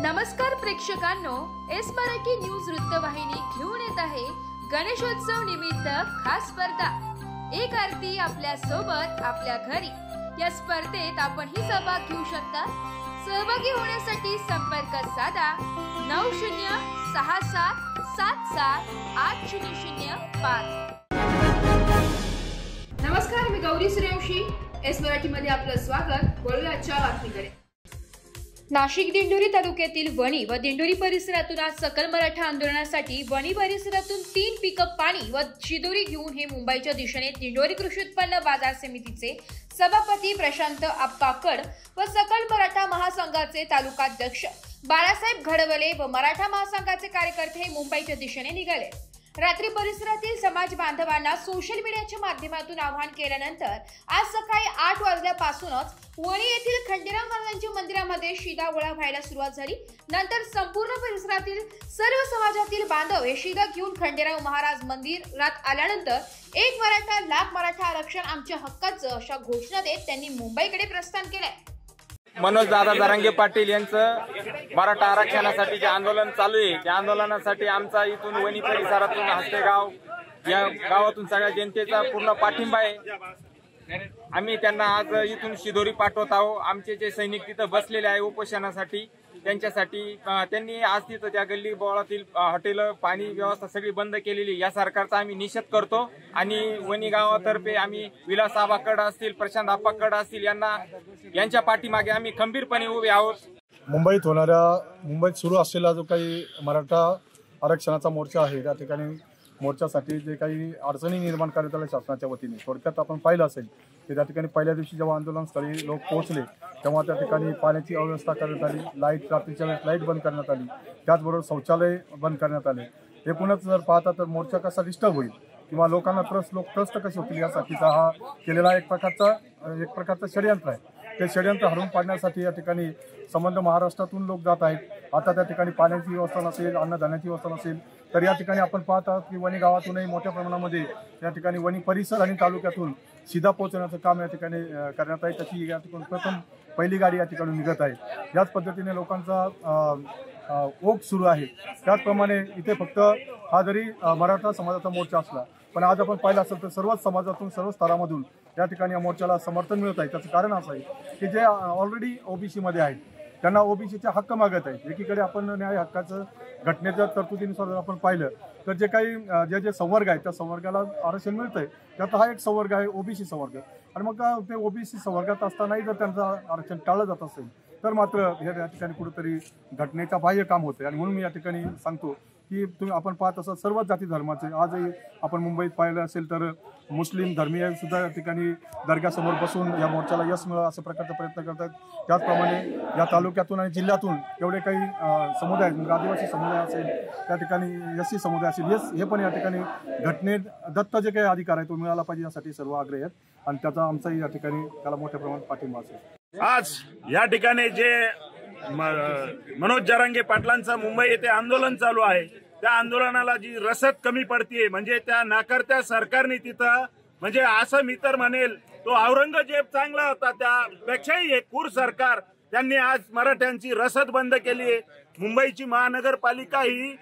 नमस्कार प्रेक्षकांनो, S Marathi news वृत्तवाहिनी घेऊन येत आहे गणेशोत्सव निमित्त खास स्पर्धा एक आरती आपल्या सोबत आपल्या घरी। या स्पर्धेत आपणही सहभाग घेऊ शकता। सहभागी होण्यासाठी संपर्क साधा 9067778005। नमस्कार, मी गौरी सूर्यवंशी, एस मराठी मध्ये आपलं स्वागत। बोलूया आजच्या बातमीकडे। नाशिक दिंडोरी तालुक्यातील वणी व दिंडोरी परिसरातून आज सकल मराठा आंदोलनासाठी वणी परिसरातून 3 पिकअप पाणी व शिदोरी घेऊन हे मुंबईच्या दिशेने दिंडोरी कृषी उत्पन्न बाजार समितीचे सभापती प्रशांत आप्पाकड व सकल मराठा महासंघाचे तालुकाध्यक्ष बाळासाहेब घडवले व मराठा महासंघाचे कार्यकर्ते मुंबईच्या दिशेने निघाले। रात्री परिसरातील समाज बांधवांना सोशल मीडियाच्या माध्यमातून आवाहन केल्यानंतर आज सकाळी 8 वाजल्यापासूनच वणी येथील खंडेराव महाराजांच्या मंदिरामध्ये शिदा गोळा व्हायला सुरुवात झाली। नंतर संपूर्ण परिसरातील सर्व समाजातील बांधव हे शिदा घेऊन खंडेराव महाराज मंदिरात आल्यानंतर एक मराठा लाख मराठा आरक्षण आमच्या हक्काचं अशा घोषणा देत त्यांनी मुंबईकडे प्रस्थान केलंय। मनोज दादा जरांगे पाटील यांचं मराठा आरक्षणासाठी जे आंदोलन चालू आहे त्या आंदोलनासाठी आमचा इथून वणी परिसरातून हस्तेगाव या गावातून सगळ्या जनतेचा पूर्ण पाठिंबा आहे। आम्ही त्यांना आज इथून शिदोरी पाठवत आहोत। आमचे जे सैनिक तिथं बसलेले आहे उपोषणासाठी त्यांच्यासाठी त्यांनी आज तिथं त्या गल्ली बोळातील हॉटेल पाणी व्यवस्था सगळी बंद केलेली या सरकारचा आम्ही निषेध करतो आणि वणी गावातर्फे आम्ही विलास आबाकड असतील प्रशांत आप्पाकड असतील यांच्या पाठीमागे आम्ही खंबीरपणे उभे आहोत। मुंबईत सुरू असलेला जो काही मराठा आरक्षणाचा मोर्चा आहे त्या ठिकाणी मोर्चासाठी जे काही अडचणी निर्माण करण्यात आल्या शासनाच्या वतीने थोडक्यात आपण पाहिलं असेल की त्या ठिकाणी पहिल्या दिवशी जेव्हा आंदोलनस्थळी लोक पोहोचले तेव्हा त्या ठिकाणी पाण्याची अव्यवस्था करण्यात आली, रात्रीच्या वेळेस लाईट बंद करण्यात आली, त्याचबरोबर शौचालय बंद करण्यात आले। एकूणच जर पाहता तर मोर्चा कसा डिस्टर्ब होईल किंवा लोकांना त्रस्त कसे होतील यासाठीचा हा केलेला एक प्रकारचा षडयंत्र आहे। ते षडयंत्र हरवून पाडण्यासाठी या ठिकाणी संबंध महाराष्ट्रातून लोक जात आहेत। आता त्या ठिकाणी पाण्याची व्यवस्था नसेल, अन्नधान्याची व्यवस्था नसेल तर या ठिकाणी आपण पाहत आहोत की वणी गावातूनही मोठ्या प्रमाणामध्ये या ठिकाणी वणी परिसर आणि तालुक्यातून शिदा पोहोचवण्याचं काम या ठिकाणी करण्यात आहे। त्याची या ठिकाणी प्रथम पहिली गाडी या ठिकाणी निघत आहे। याच पद्धतीने लोकांचा ओघ सुरू आहे। त्याचप्रमाणे इथे फक्त हा जरी मराठा समाजाचा मोर्चा असला पण आज आपण पाहिलं असेल तर सर्वच समाजातून सर्व स्तरामधून या ठिकाणी या मोर्चाला समर्थन मिळत आहे। त्याचं कारण असं आहे की जे ऑलरेडी ओबीसी मध्ये आहेत त्यांना ओबीसीचे हक्क मागत आहेत। एकीकडे आपण न्याय हक्काचं घटनेच्या तरतुदीनुसार आपण पाहिलं तर जे काही जे संवर्ग आहेत त्या संवर्गाला आरक्षण मिळतंय त्यात हा एक संवर्ग आहे ओबीसी संवर्ग आणि मग ते ओबीसी संवर्गात असतानाही जर त्यांचं आरक्षण टाळलं जात असेल तर मात्र या ठिकाणी कुठेतरी घटनेचा बाह्य काम होतं आणि म्हणून मी या ठिकाणी सांगतो की तुम्ही आपण पाहत असाल सर्वच जाती धर्माचे आजही आपण मुंबईत पाहिलं असेल तर मुस्लिम धर्मीय सुद्धा या ठिकाणी दर्ग्यासमोर बसून या मोर्चाला यश मिळावं अशा प्रकारचा प्रयत्न करतात। त्याचप्रमाणे या तालुक्यातून आणि जिल्ह्यातून एवढे काही समुदाय म्हणजे आदिवासी समुदाय असेल त्या ठिकाणी एससी समुदाय असेल हे पण या ठिकाणी घटनेत दत्त जे काही अधिकार आहे तो मिळाला पाहिजे यासाठी सर्व आग्रही आहेत आणि त्याचा आमचाही या ठिकाणी त्याला मोठ्या प्रमाणात पाठिंबा असेल। आज या ठिकाणी जे मनोज जरांगे पाटलांचं मुंबई येथे आंदोलन चालू आहे त्या आंदोलनाला जी रसद कमी पडतीये म्हणजे त्या नाकारत्या सरकारने तिथं म्हणजे असं मी तर म्हणेल तो औरंगजेब चांगला होता त्यापेक्षाही एक क्रूर सरकार त्यांनी आज मराठ्यांची रसद बंद केली आहे। मुंबईची महानगरपालिका ही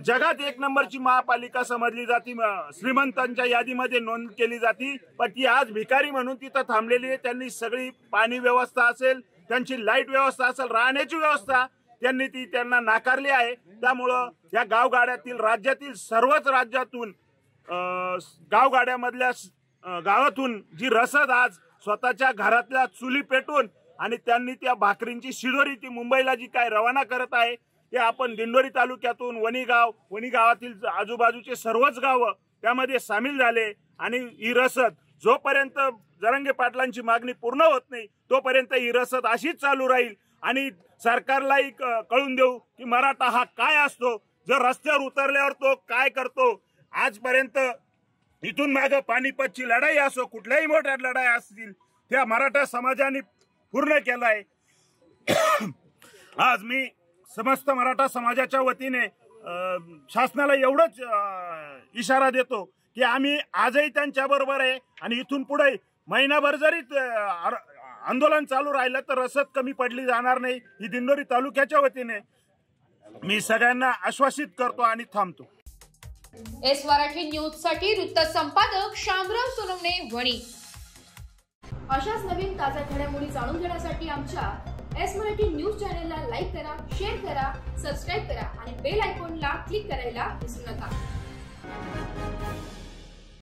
जगात 1 नंबरची महापालिका समजली जाते, श्रीमंतांच्या यादीमध्ये नोंद केली जाते, पण ती आज भिकारी म्हणून तिथं थांबलेली आहे। त्यांनी सगळी पाणी व्यवस्था असेल, त्यांची लाईट व्यवस्था असेल, राहण्याची व्यवस्था त्यांना नाकारली आहे। त्यामुळं या गावगाड्यातील राज्यातील सर्वच राज्यातून गावगाड्यामधल्या गावातून जी रसद आज स्वतःच्या घरातल्या चुली पेटून आणि त्यांनी त्या भाकरींची शिदोरी ती मुंबईला जी काय रवाना करत आहे ते आपण दिंडोरी तालुक्यातून वणी गावातील आजूबाजूचे सर्वच गावं त्यामध्ये सामील झाले आणि ही रसद जोपर्यंत जरांगे पाटलांची मागणी पूर्ण होत नाही तोपर्यंत ही रसद अशीच चालू राहील आणि सरकारलाही कळून देऊ की मराठा हा काय असतो, जर रस्त्यावर उतरल्यावर तो काय करतो। आजपर्यंत इथून मागे पानिपतची लढाई असो कुठल्याही मोठ्या लढाई असतील त्या मराठा समाजाने पूर्ण केलाय। आज मी समस्त मराठा समाजाच्या वतीने शासनाला एवढंच इशारा देतो की आम्ही आजही त्यांच्या बरोबर आहे आणि इथून पुढे महिनाभर जरी आंदोलन चालू राहिलं तर रसद कमी पडली जाणार नाही, ही दिंडोरी तालुक्याच्या वतीने मी सगळ्यांना आश्वासित करतो आणि थांबतो. एस मराठी न्यूज साठी वृत्त संपादक शामराव सोनवणे, वणी. अशाच नवीन ताज्या घडामोडी जाणून घेण्यासाठी आमच्या एस मराठी न्यूज चॅनलला लाईक करा, शेअर करा, सबस्क्राईब करा आणि बेल आयकॉनला क्लिक करायला विसरू नका.